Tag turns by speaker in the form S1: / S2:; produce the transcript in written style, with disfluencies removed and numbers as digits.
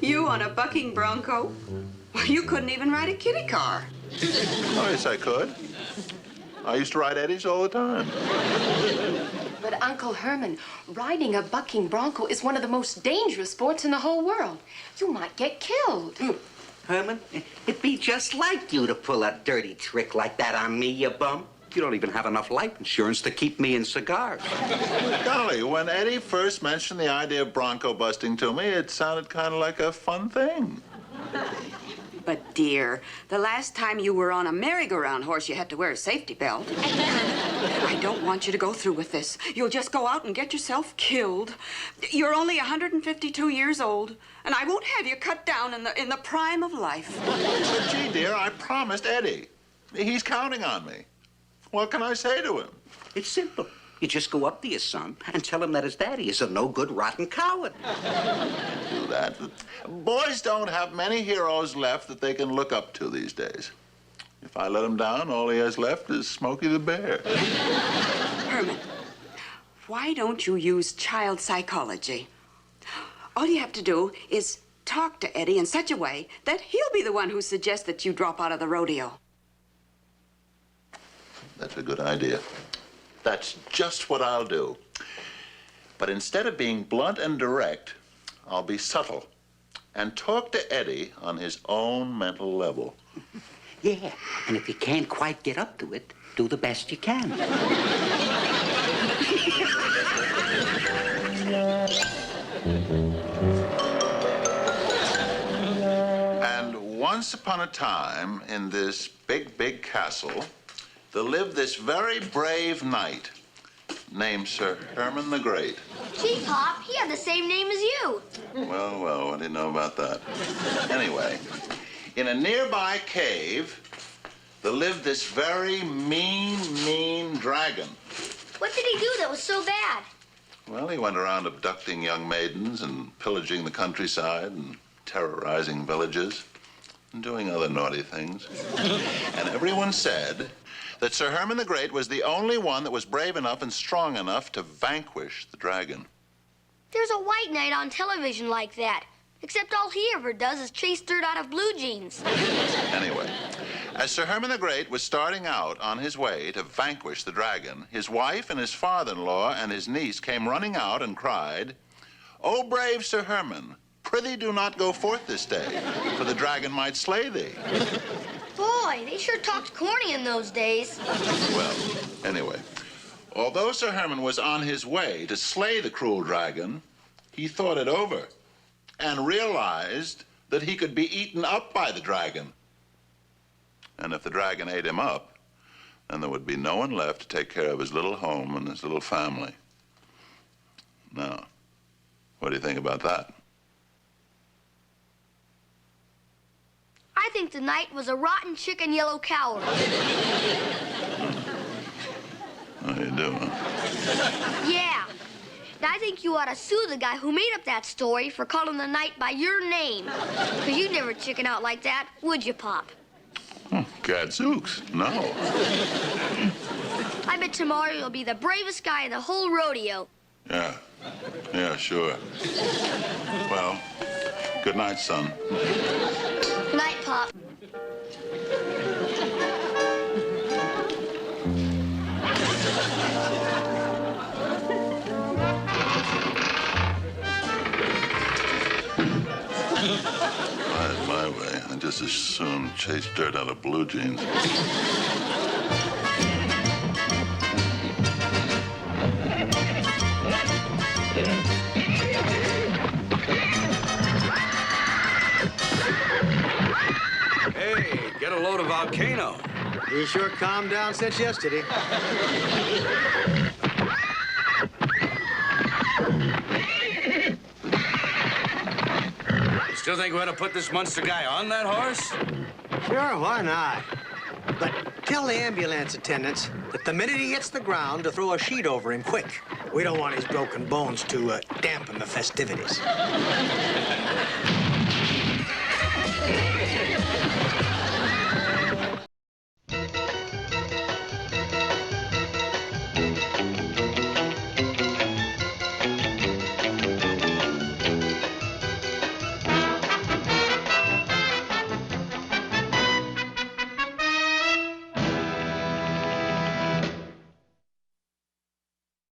S1: You on a bucking bronco? Well, you couldn't even ride a kiddie car.
S2: Oh, yes, I could. I used to ride Eddies all the time.
S3: But, Uncle Herman, riding a bucking bronco is one of the most dangerous sports in the whole world. You might get killed.
S4: Herman, it'd be just like you to pull a dirty trick like that on me, you bum. You don't even have enough life insurance to keep me in cigars.
S2: Golly, when Eddie first mentioned the idea of bronco busting to me, it sounded kind of like a fun thing.
S1: But, dear, the last time you were on a merry-go-round horse, you had to wear a safety belt. I don't want you to go through with this. You'll just go out and get yourself killed. You're only 152 years old, and I won't have you cut down in the prime of life.
S2: But, gee, dear, I promised Eddie. He's counting on me. What can I say to him?
S4: It's simple. You just go up to your son and tell him that his daddy is a no-good, rotten coward.
S2: Do that. Boys don't have many heroes left that they can look up to these days. If I let him down, all he has left is Smokey the Bear.
S1: Herman, why don't you use child psychology? All you have to do is talk to Eddie in such a way that he'll be the one who suggests that you drop out of the rodeo.
S2: That's a good idea. That's just what I'll do. But instead of being blunt and direct, I'll be subtle and talk to Eddie on his own mental level.
S4: Yeah, and if you can't quite get up to it, do the best you can.
S2: And once upon a time, in this big, big castle, there lived this very brave knight named Sir Herman the Great.
S5: Gee, Pop, he had the same name as you.
S2: Well, well, what do you know about that? Anyway, in a nearby cave, there lived this very mean dragon.
S5: What did he do that was so bad?
S2: Well, he went around abducting young maidens and pillaging the countryside and terrorizing villages and doing other naughty things. And everyone said that Sir Herman the Great was the only one that was brave enough and strong enough to vanquish the dragon.
S5: There's a white knight on television like that, except all he ever does is chase dirt out of blue jeans.
S2: Anyway, as Sir Herman the Great was starting out on his way to vanquish the dragon, his wife and his father-in-law and his niece came running out and cried, "O brave Sir Herman, prithee do not go forth this day, for the dragon might slay thee."
S5: Boy, they sure talked corny in those days.
S2: Well, anyway, although Sir Herman was on his way to slay the cruel dragon, he thought it over and realized that he could be eaten up by the dragon. And if the dragon ate him up, then there would be no one left to take care of his little home and his little family. Now, what do you think about that?
S5: I think the knight was a rotten chicken yellow coward.
S2: Oh, you do, huh?
S5: Yeah. And I think you ought to sue the guy who made up that story for calling the knight by your name. Because you'd never chicken out like that, would you, Pop?
S2: Oh, gadzooks, no.
S5: I bet tomorrow you'll be the bravest guy in the whole rodeo.
S2: Yeah, sure. Well, good night, son.
S5: Good night, Pop.
S2: My way, I just as soon chase dirt out of blue jeans.
S6: Hey, get a load of Volcano.
S7: He sure calmed down since yesterday.
S6: Still think we ought to put this Munster guy on that horse?
S7: Sure, why not? But tell the ambulance attendants that the minute he hits the ground to throw a sheet over him, quick. We don't want his broken bones to dampen the festivities.